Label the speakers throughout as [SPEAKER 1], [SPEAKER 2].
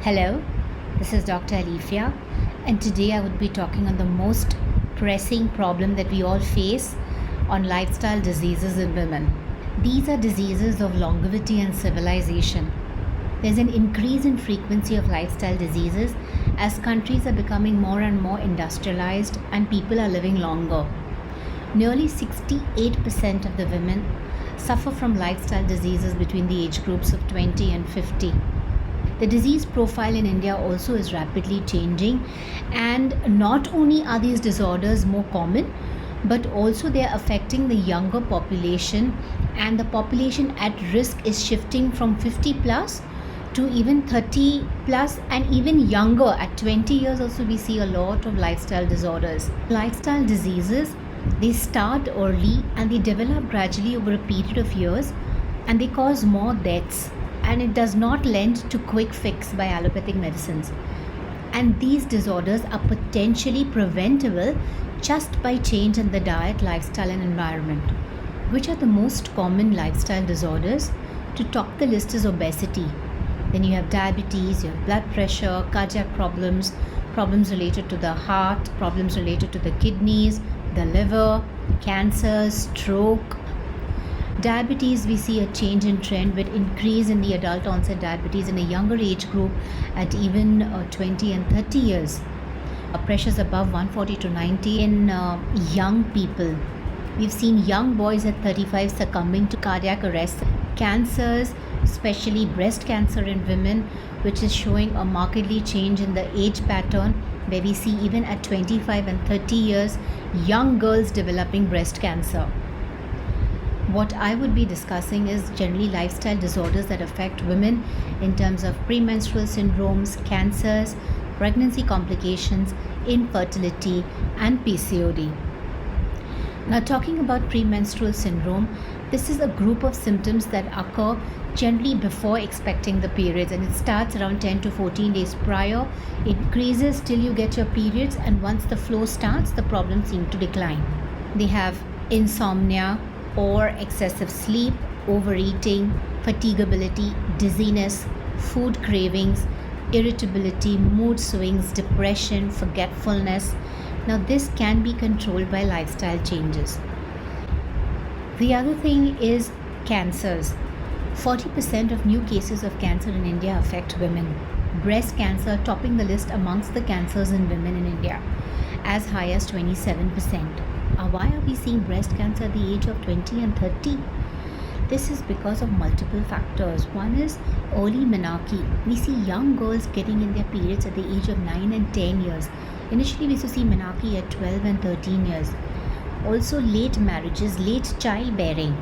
[SPEAKER 1] Hello, this is Dr. Alifia, and today I would be talking on the most pressing problem that we all face on lifestyle diseases in women. These are diseases of longevity and civilization. There's an increase in frequency of lifestyle diseases as countries are becoming more and more industrialized and people are living longer. Nearly 68% of the women suffer from lifestyle diseases between the age groups of 20 and 50. The disease profile in India also is rapidly changing, and not only are these disorders more common, but also they are affecting the younger population, and the population at risk is shifting from 50 plus to even 30 plus and even younger. At 20 years also we see a lot of lifestyle disorders. Lifestyle diseases, they start early and they develop gradually over a period of years, and they cause more deaths, and it does not lend to quick fix by allopathic medicines. And these disorders are potentially preventable just by change in the diet, lifestyle and environment. Which are the most common lifestyle disorders? To top the list is obesity. Then you have diabetes, you have blood pressure, cardiac problems, problems related to the heart, problems related to the kidneys, the liver, cancer, stroke. Diabetes, we see a change in trend with increase in the adult onset diabetes in a younger age group at even 20 and 30 years. Pressures above 140 to 90 in young people. We've seen young boys at 35 succumbing to cardiac arrest. Cancers, especially breast cancer in women, which is showing a markedly change in the age pattern, where we see even at 25 and 30 years, young girls developing breast cancer. What I would be discussing is generally lifestyle disorders that affect women in terms of premenstrual syndromes, cancers, pregnancy complications, infertility, and PCOD. Now, talking about premenstrual syndrome, this is a group of symptoms that occur generally before expecting the periods, and it starts around 10 to 14 days prior. It increases till you get your periods, and once the flow starts, the problems seem to decline. They have insomnia or excessive sleep, overeating, fatigability, dizziness, food cravings, irritability, mood swings, depression, forgetfulness. Now, this can be controlled by lifestyle changes. The other thing is cancers. 40% of new cases of cancer in India affect women. Breast cancer topping the list amongst the cancers in women in India, as high as 27%. Why are we seeing breast cancer at the age of 20 and 30? This is because of multiple factors. One is early menarche. We see young girls getting in their periods at the age of 9 and 10 years. Initially, we used to see menarche at 12 and 13 years. Also, late marriages, late childbearing,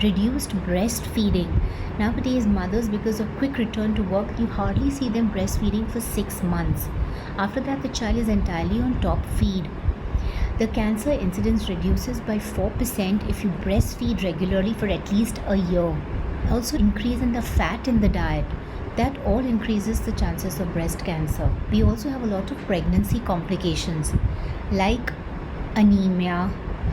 [SPEAKER 1] reduced breastfeeding. Nowadays, mothers, because of quick return to work, you hardly see them breastfeeding for 6 months. After that, the child is entirely on top feed. The cancer incidence reduces by 4% if you breastfeed regularly for at least a year. Also, increase in the fat in the diet. That all increases the chances of breast cancer. We also have a lot of pregnancy complications like anemia,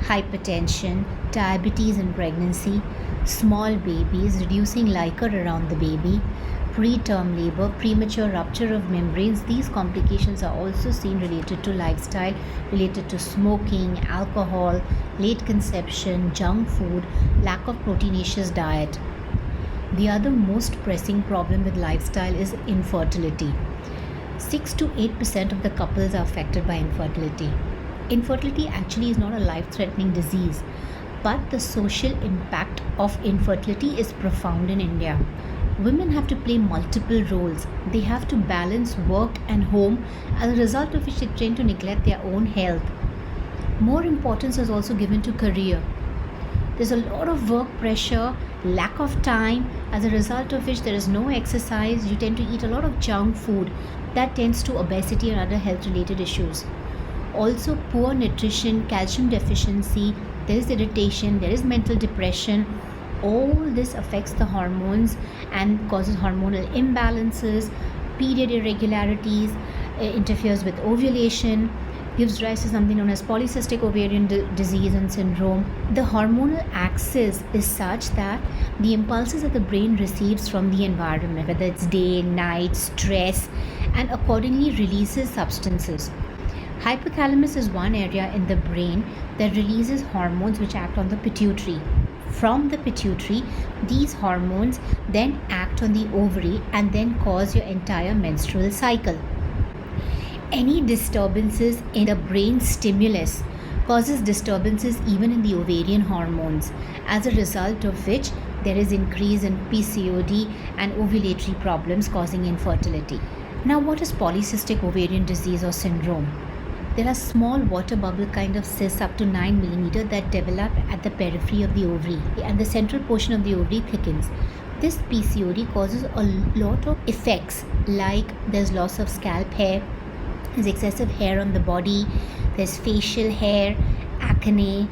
[SPEAKER 1] hypertension, diabetes in pregnancy, small babies, reducing liquor around the baby, preterm labor, premature rupture of membranes. These complications are also seen related to lifestyle, related to smoking, alcohol, late conception, junk food, lack of proteinaceous diet. The other most pressing problem with lifestyle is infertility. 6 to 8% of the couples are affected by infertility. Infertility actually is not a life-threatening disease, but the social impact of infertility is profound in India. Women have to play multiple roles. They have to balance work and home, as a result of which they tend to neglect their own health. More importance is also given to career. There's a lot of work pressure, lack of time, as a result of which there is no exercise. You tend to eat a lot of junk food. That tends to obesity and other health related issues. Also, poor nutrition, calcium deficiency, there is irritation, there is mental depression. All this affects the hormones and causes hormonal imbalances, period irregularities, interferes with ovulation, gives rise to something known as polycystic ovarian disease and syndrome. The hormonal axis is such that the impulses that the brain receives from the environment, whether it's day, night, stress, and accordingly releases substances. Hypothalamus is one area in the brain that releases hormones which act on the pituitary. From the pituitary, these hormones then act on the ovary and then cause your entire menstrual cycle. Any disturbances in the brain stimulus causes disturbances even in the ovarian hormones, as a result of which there is increase in PCOD and ovulatory problems causing infertility. Now, what is polycystic ovarian disease or syndrome? There are small water bubble kind of cysts up to 9 millimeter that develop at the periphery of the ovary, and the central portion of the ovary thickens. This PCOD causes a lot of effects, like there's loss of scalp hair, there's excessive hair on the body, there's facial hair, acne,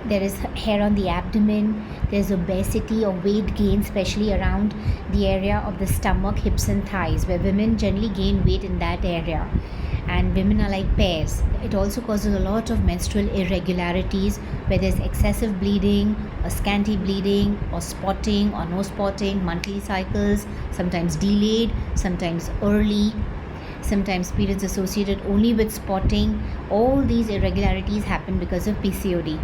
[SPEAKER 1] there is hair on the abdomen, there's obesity or weight gain, especially around the area of the stomach, hips and thighs, where women generally gain weight in that area. And women are like pears. It also causes a lot of menstrual irregularities, where there's excessive bleeding or scanty bleeding or spotting or no spotting, monthly cycles, sometimes delayed, sometimes early, sometimes periods associated only with spotting. All these irregularities happen because of PCOD.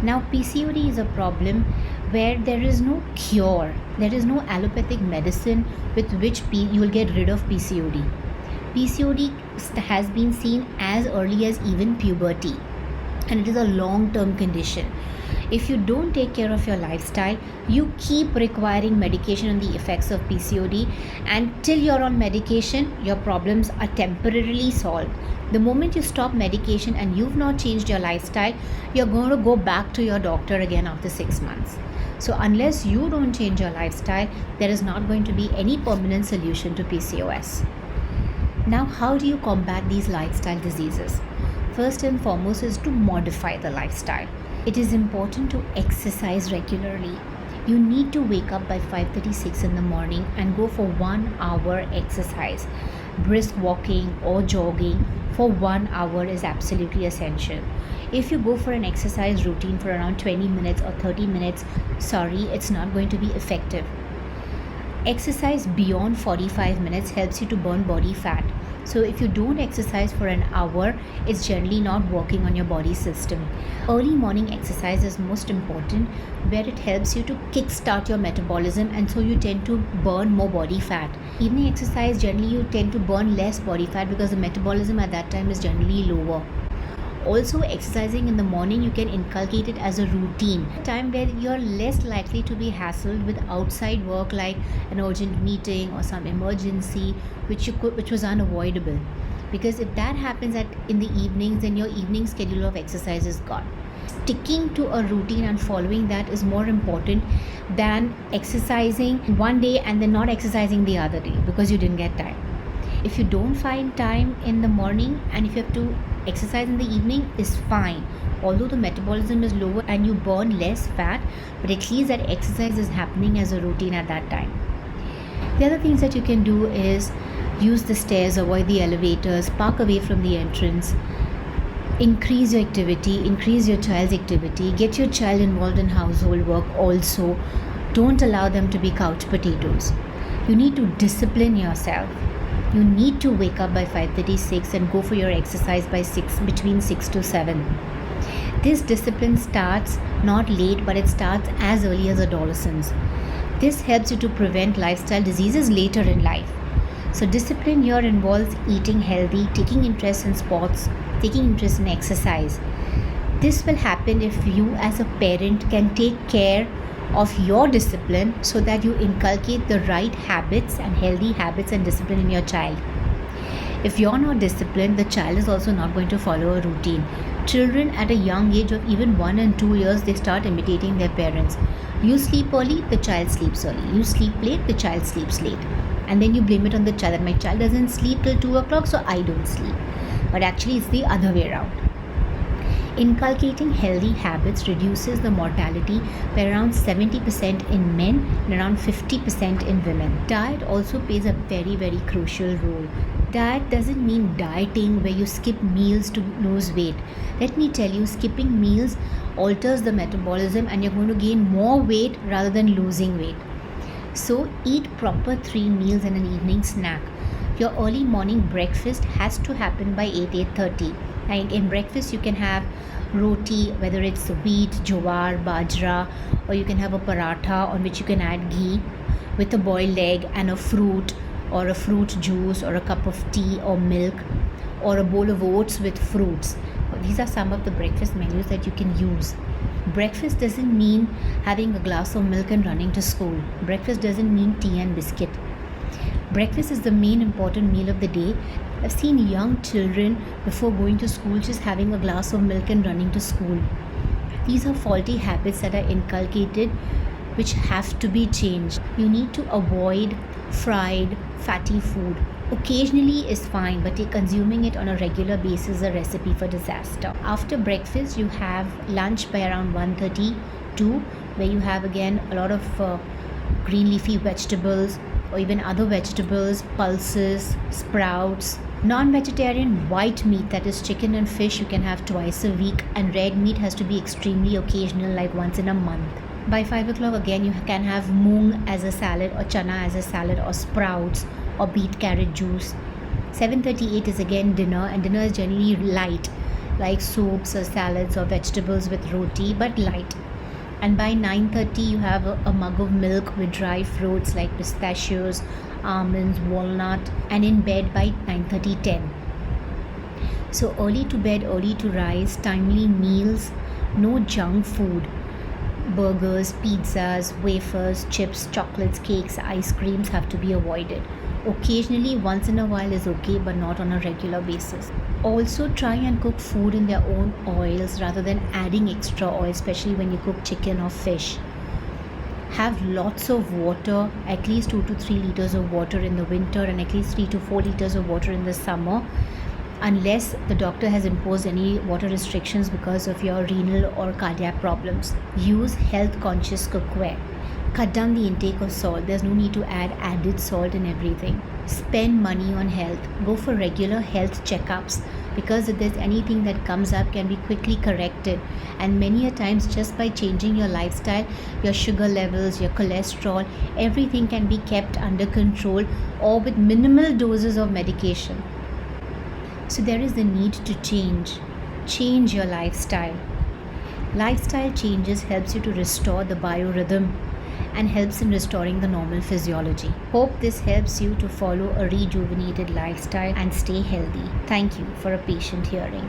[SPEAKER 1] Now, PCOD is a problem where there is no cure. There is no allopathic medicine with which you will get rid of PCOD. PCOD has been seen as early as even puberty, and it is a long-term condition. If you don't take care of your lifestyle, you keep requiring medication on the effects of PCOD, and till you're on medication, your problems are temporarily solved. The moment you stop medication and you've not changed your lifestyle, you're going to go back to your doctor again after 6 months. So unless you don't change your lifestyle, there is not going to be any permanent solution to PCOS. Now, how do you combat these lifestyle diseases? First and foremost is to modify the lifestyle. It is important to exercise regularly. You need to wake up by 5:36 in the morning and go for 1 hour exercise. Brisk walking or jogging for 1 hour is absolutely essential. If you go for an exercise routine for around 20 minutes or 30 minutes, sorry, it's not going to be effective. Exercise beyond 45 minutes helps you to burn body fat. So if you don't exercise for an hour, it's generally not working on your body system. Early morning exercise is most important, where it helps you to kickstart your metabolism, and so you tend to burn more body fat. Evening exercise, generally you tend to burn less body fat because the metabolism at that time is generally lower. Also, exercising in the morning, you can inculcate it as a routine, a time where you're less likely to be hassled with outside work like an urgent meeting or some emergency which was unavoidable. Because if that happens in the evenings, then your evening schedule of exercise is gone. Sticking to a routine and following that is more important than exercising one day and then not exercising the other day because you didn't get time. If you don't find time in the morning and if you have to exercise in the evening, is fine, although the metabolism is lower and you burn less fat, but at least that exercise is happening as a routine at that time. The other things that you can do is use the stairs, avoid the elevators, park away from the entrance, increase your activity, increase your child's activity, get your child involved in household work also. Don't allow them to be couch potatoes. You need to discipline yourself. You need to wake up by 5:36 and go for your exercise by between 6 to 7. This discipline starts not late, but it starts as early as adolescence. This helps you to prevent lifestyle diseases later in life. So discipline here involves eating healthy, taking interest in sports, taking interest in exercise. This will happen if you as a parent can take care of your discipline so that you inculcate the right habits and healthy habits and discipline in your child. If you're not disciplined, the child is also not going to follow a routine. Children at a young age of even 1 and 2 years, they start imitating their parents. You sleep early, the child sleeps early. You sleep late, the child sleeps late. And then you blame it on the child that my child doesn't sleep till 2 o'clock, so I don't sleep. But actually it's the other way around. Inculcating healthy habits reduces the mortality by around 70% in men and around 50% in women. Diet also plays a very, very crucial role. Diet doesn't mean dieting where you skip meals to lose weight. Let me tell you, skipping meals alters the metabolism and you're going to gain more weight rather than losing weight. So eat proper 3 meals and an evening snack. Your early morning breakfast has to happen by 8:30. Like in breakfast you can have roti, whether it's wheat, jowar, bajra, or you can have a paratha on which you can add ghee with a boiled egg and a fruit or a fruit juice or a cup of tea or milk or a bowl of oats with fruits. These are some of the breakfast menus that you can use. Breakfast doesn't mean having a glass of milk and running to school. Breakfast doesn't mean tea and biscuit. Breakfast is the main important meal of the day. I've seen young children before going to school just having a glass of milk and running to school. These are faulty habits that are inculcated which have to be changed. You need to avoid fried, fatty food. Occasionally is fine, but consuming it on a regular basis is a recipe for disaster. After breakfast, you have lunch by around 1:32, where you have again a lot of green leafy vegetables or even other vegetables, pulses, sprouts. Non-vegetarian white meat, that is chicken and fish, you can have twice a week, and red meat has to be extremely occasional, like once in a month. By 5 o'clock again you can have moong as a salad or chana as a salad or sprouts or beet carrot juice. 7:38 is again dinner, and dinner is generally light, like soups or salads or vegetables with roti, but light. And by 9:30 you have a mug of milk with dry fruits like pistachios, almonds, walnut, and in bed by 9:30, 10. So early to bed, early to rise, timely meals, no junk food. Burgers, pizzas, wafers, chips, chocolates, cakes, ice creams have to be avoided. Occasionally, once in a while is okay, but not on a regular basis. Also, try and cook food in their own oils rather than adding extra oil, especially when you cook chicken or fish. Have lots of water, at least 2 to 3 liters of water in the winter and at least 3 to 4 liters of water in the summer, unless the doctor has imposed any water restrictions because of your renal or cardiac problems. Use health conscious cookware. Cut down the intake of salt. There's no need to add added salt in everything. Spend money on health. Go for regular health checkups, because if there's anything that comes up can be quickly corrected, and many a times just by changing your lifestyle, your sugar levels, your cholesterol, everything can be kept under control or with minimal doses of medication. So there is the need to change your lifestyle. Lifestyle changes helps you to restore the biorhythm and helps in restoring the normal physiology. Hope this helps you to follow a rejuvenated lifestyle and stay healthy. Thank you for a patient hearing.